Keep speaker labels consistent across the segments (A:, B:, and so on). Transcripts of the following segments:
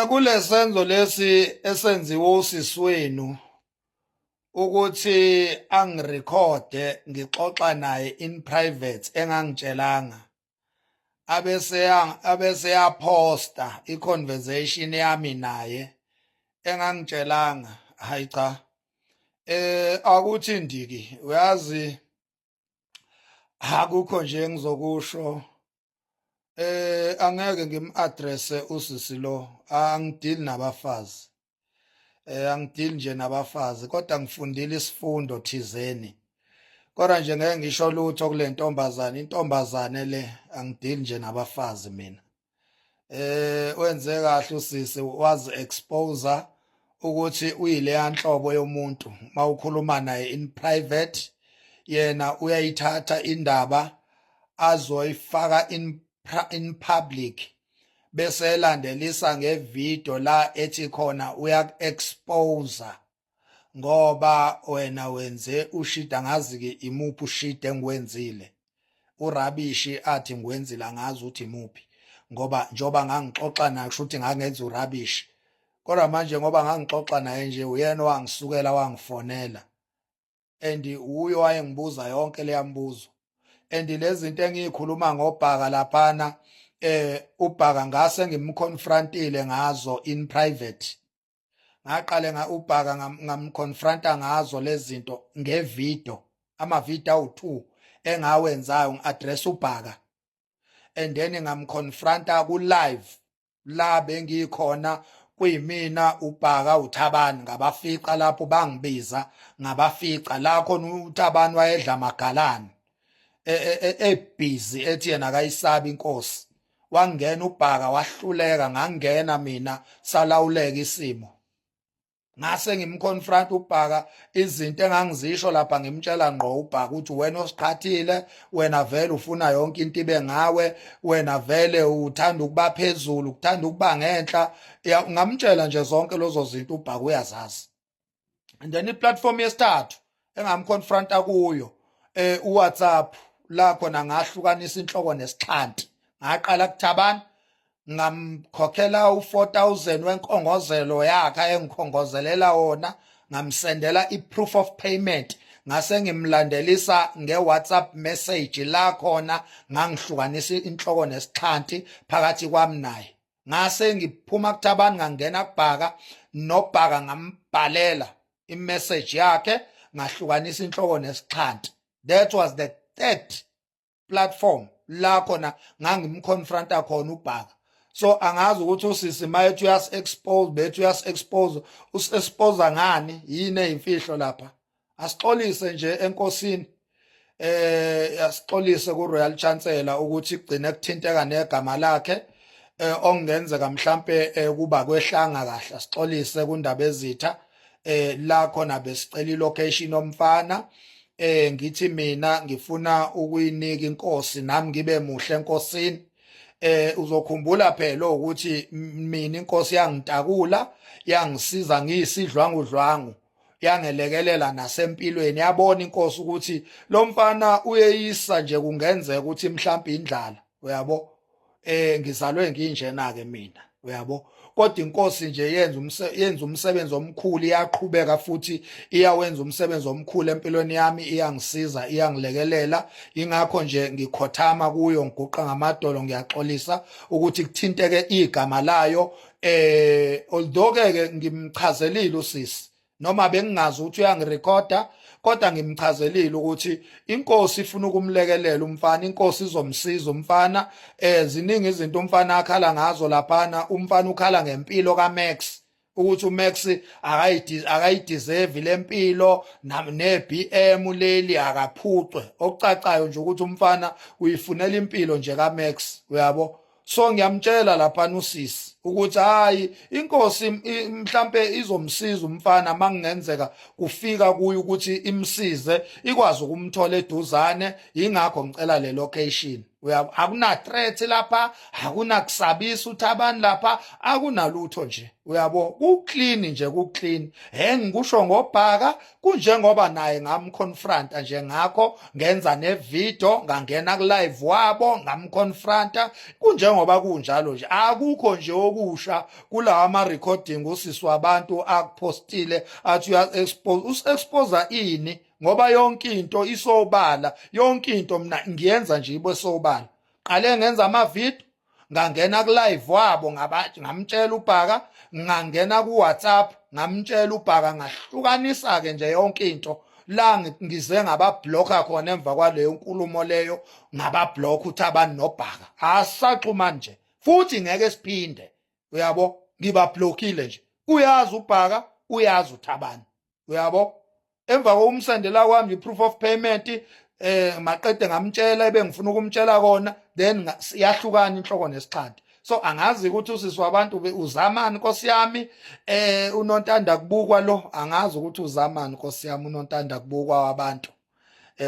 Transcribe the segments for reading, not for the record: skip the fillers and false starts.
A: Kulesenzo lesi esenziwe usisi wenu ukuthi angirekhode ngixoxa naye in private engangitshelanga abese yaphosta i-conversation yami naye engangitshelanga. Hayi cha, akuthi ndiki uyazi, akukho nje engizokusho. Angeke ngim-addresse usisi lo, angidili nabafazi. Angidili nje nabafazi kodwa ngifundile isifundo thizeni. Kodwa nje ngeke ngisho lutho kule ntombazane, intombazane le angidili nje nabafazi mina. Wenze kahle usisi wazi exposer ukuthi uyileya nhlobo yomuntu mawukhuluma naye in private, yena uyayithatha indaba azoyifaka in public bese elandelisa ngevideo la ethi khona uyak-exposer ngoba wena wenze ushit, angazi ke imuphi ushit engiwenzile. Urabishi athi ngiwenzile angazi uthi imuphi ngoba njoba ngangixoxa naye kusho ukuthi ngangenza urabishi. Kodwa manje ngoba ngangixoxa naye nje uyena wangisukela wangifonela and uyo wayengibuza yonke leya mbuzo. And lezi zinto engiyikhuluma ngobhaka laphana, ubhaka ngase ngimconfrontile ngazo in private. Ngaqale ubhaka ngamconfronta ngazo lezi zinto ngevideo, amavideo awu2 engawenzayo ngi-address ubhaka, and then ngamconfronta ku-live la bengikhona kuyimina ubhaka uThabani, ngabafica lapho bangibiza ngabafica la khona uThabani wayedla magalani ebhizi ethi yena akayisabi inkosi. Wangena ubhaka wahluleka, ngangena mina salawuleka isimo. Ngase ngimconfront ubhaka izinto engangizisho lapha, ngimtshela ngqo ubhaka ukuthi wena osiqhathile, wena vele ufuna yonke into ibe ngawe, wena vele uthanda ukuba phezulu, uthanda ukuba ngenhla. Ngamtshela nje zonke lezo zinto ubhaka uyazazi. And then iplatform yesithathu engamconfronta kuyo uWhatsApp, la khona ngahlukanisa inhloko nesixhanti. Ngaqala kuThabani ngamkhokhela u4,000 wenkongozelo yakhe engikhongozelela wona, ngamsendela i-proof of payment, ngase ngimlandelisa nge-WhatsApp message la khona ngangihlukanisa inhloko nesixhanti phakathi kwami naye. Ngase ngiphuma kuThabani ngangena kubhaka, nobhaka ngambhalela i-message yakhe ngahlukanisa inhloko nesixhanti. That was the third platform la khona ngangimconfronta khona ubhaka. So angazi ukuthi usisi mayethi uyas-expose, bethi uyas-expose, us-expose ngani, yini eyimfihlo lapha. Asixolise nje enkosini, asixolise ku-Royal Chancellor ukuthi kugcine kuthinteka negama lakhe, okungenzeka mhlampe kuba kwehlanga kahle. Asixolise kundaba ezitha la khona besicela ilocation yomfana. Ngithi mina ngifuna ukuyinika inkosi nami ngibe muhle enkosini. Uzokhumbula phela ukuthi mina inkosi yangitakula, yangisiza ngiyisidlwangudlwangu, yangelekelela nasempilweni. Yabona inkosi ukuthi lo mfana uyeyisa nje, kungenzeka ukuthi mhlawumbe indlala, uyabo. Ngizalwe nginjena ke mina, uyabo. Kodwa inkosi nje yenza umsebenzi omkhulu, iyaqhubeka futhi iyawenza umsebenzi omkhulu empilweni yami, iyangisiza, iyangilekelela. Ingakho nje ngikhothama kuyo, ngiguqa ngamadolo, ngiyaxolisa ukuthi kuthinteke igama layo. Although ke ngimchazelile usisi, noma bengingazi ukuthi uyangirekhoda, kodwa ngimchazelile ukuthi inkosi ifuna ukumlekelela umfana, inkosi izomsiza umfana. Ziningi izinto umfana akhala ngazo laphana. Umfana ukhala ngempilo kaMax, ukuthi uMax akayideserve le mpilo, ne-BM leli akaphucwe. Okucacayo nje ukuthi umfana uyifunela impilo nje kaMax, uyabo. So ngiyamtshela laphana usisi ukuthi hayi, inkosi mhlambe izomsiza umfana mangenzeka kufika kuyo ukuthi imsize, ikwazi ukumthola eduzane. Ingakho ngicela le location, uyabo. Akuna threat lapha, akuna kusabisa uThabani lapha, akunalutho nje, uyabo. Kuclean nje, kuclean. Ngikusho ngobhaka kunjengoba naye ngamconfronta nje, ngakho ngenza nevideo, ngangena ku live wabo ngamconfronta kunjengoba kunjalo nje. Akukho nje okusha kulawa ama-recording usisi wabantu akupostile athi usi-expose ini ngoba yonke into isobala, yonke into mina ngiyenza nje ibe sobala. Qale ngenza ama-video, ngangena ku-live wabo ngamtshela uBhaka, ngangena ku-WhatsApp ngamtshela uBhaka, ngahlukanisa-ke nje yonke into la ngize ngababhlokha khona emva kwaleyo nkulumo leyo, ngababhlokha uThabani noBhaka. Asaxhumani nje futhi ngeke siphinde, uyabo, ngibabhlokile nje. Uyazi uBhaka, uyazi uThabani, uyabo. Emva kokumsendela kwami i-proof of payment maqede ngamtshela ebengifuna ukumtshela kona, then siyahlukana inhloko nesixhanti. So angazi ukuthi usisi wabantu uzamani Nkosi yami, unontanda kubukwa lo, angazi ukuthi uzamani Nkosi yami unontanda kubukwa wabantu.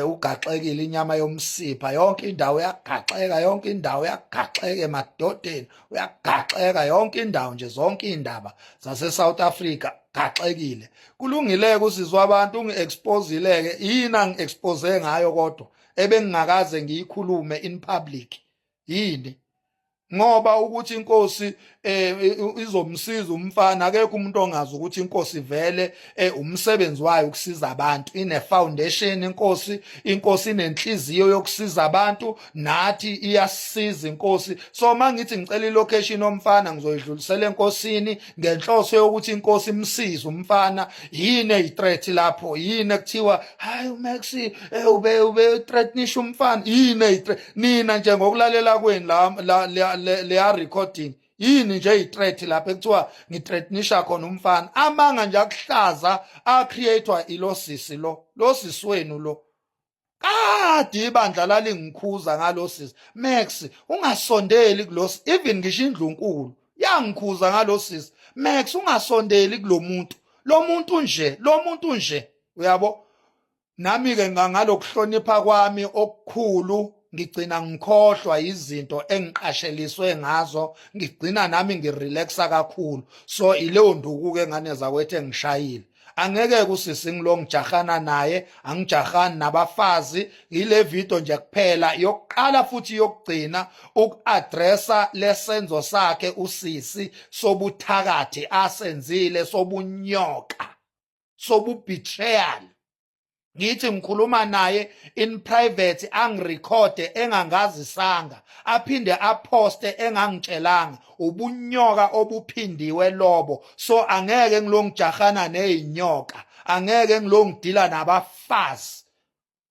A: Ugaxekile inyama yomsipha, yonke indawo yagaxeka, yonke indawo yagaxeka emadodeni, uyagaxeka yonke indawo nje, zonke indaba zase South Africa gaxekile. Kulungile-ke usisi wabantu ungi-exposile-ke, yini angi-expose ngayo kodwa ebengingakaze ngiyikhulume in public, yini? Ngoba ukuthi inkosi izomsiza umfana, akekho umuntu ongazi ukuthi inkosi vele umsebenzi wayo ukusiza abantu, ine foundation inkosi inenhliziyo yokusiza abantu, nathi iyasiza inkosi. So mangithi ngicela ilocation yomfana ngizoyidlulisela enkosini ngenhloso yokuthi inkosi imsize umfana. Yini eyithreat lapho? Yini ekuthiwa hayi uMaxi ube threatenisha umfana? Yini eyithreat? Nina nje ngokulalela kweni leya recording, yini nje i-threat lapha ekuthiwa ngithreatenisha khona umfana? Amanga nje akuhlaza a-createwa ilo sisi lo sisi wenu lo. Kade ibandla lalingikhuza ngalo sisi. Max, ungasondeli kulo, even ngisho indlunkulu yangikhuza ngalo sisi. Max, ungasondeli kulo muntu, lo muntu nje, uyabo. Nami-ke ngalokuhlonipha kwami okukhulu ngigcina ngikhohlwa izinto engiqasheliswe ngazo, ngigcina nami ngirelaxa kakhulu. So ileyo nduku-ke ngane zakwethu engishayile. Angeke kusisi ngilo ngijahana naye, angijahani nabafazi. Ile video nje kuphela yokuqala futhi yokugcina uku-addressa lesenzo sakhe usisi sobuthakathi asenzile, sobunyoka, sobubetrayal. Ngithi ngikhuluma naye in private, angirekhode engangazisanga, aphinde aposte engangitshelanga, ubunyoka obuphindiwe lobo. So angeke ngilongijahana nezinyoka, angeke ngilongidila nabafazi.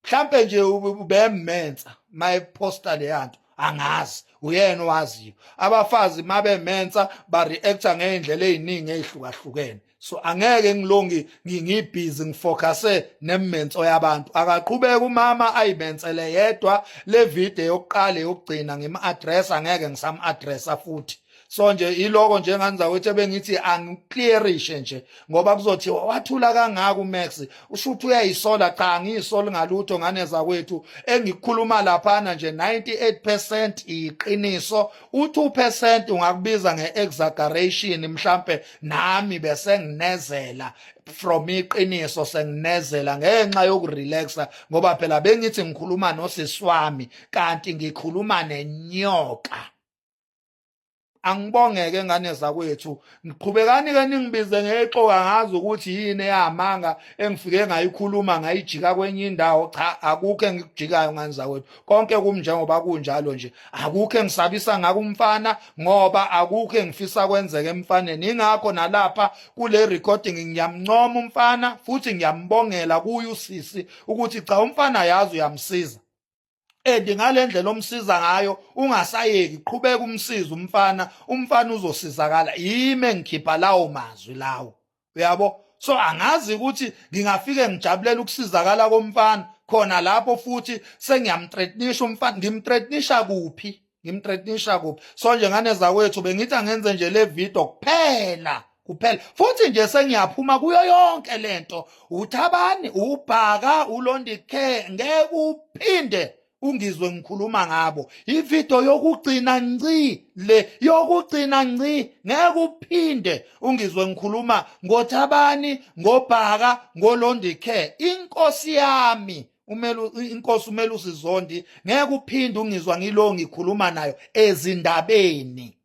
A: Mhlambe nje ubemenza mayiposta leyanto, angazi uyena owaziyo. Abafazi mabemenza ba reacta ngeindlela eziningi ezihlukahlukene. So angeke ngilongi ngibhizi ngifocuse nemenzo yabantu. Akaqhubeka umama ayimensele yedwa. Le video yokuqala yokugcina ngima-address, angeke ngisam-addressa futhi. So nje iloko nje nganzakwethu ebengithi angiclearishe nje, ngoba kuzothiwa wathula kangaka uMax, ushuthi uyayisola. Cha, ngiyisoli ngalutho ngane zakwethu. Engikhuluma laphana nje 98% iqiniso, u2% ungakubiza nge-exaggeration. Mhlambe nami bese nginezela from iqiniso, senginezela ngenxa yokurelaxa, ngoba phela bengithi ngikhuluma nosisi wami kanti ngikhuluma nenyoka. Angibongeke ngane zakwethu, ngiqhubekani-ke ningibize ngexoka ngazi ukuthi yini eyamanga engifike ngayikhuluma ngayijika kwenye indawo. Cha, akukho engikujikayo ngane zakwethu, konke kumnjengoba kunjalo nje. Akukho engisabisa ngako umfana, ngoba akukho engifisa kwenzeke emfaneni. Ingakho nalapha kule recording ngiyamncoma umfana futhi ngiyambongela kuye usisi ukuthi cha, umfana yazi uyamsiza. Ngale ndlela omsiza ngayo ungasayeki, qhubeka umsiza umfana uzosizakala. Yimi engikhipha lawo mazwi lawo, uyabo. So angazi ukuthi ngingafike ngijabulela ukusizakala komfana khona lapho futhi sengiyamthreatenisha umfana. Ngimthreatenisha kuphi? So nje ngane zakwethu bengithi angenze nje le video kuphela futhi nje sengiyaphuma kuyo yonke lento. uThabani, uBhaka, uLondicare, ngeke uphinde ungizwe ngikhuluma ngabo. Ivideo yokugcina ngci ngeke uphinde ungizwe ngikhuluma ngoThabani, ngoBhaka, ngoLondicare. Inkosi yami inkosi uMelusi Zondi, ngeke uphinde ungizwa ngilo ngikhuluma nayo ezindabeni.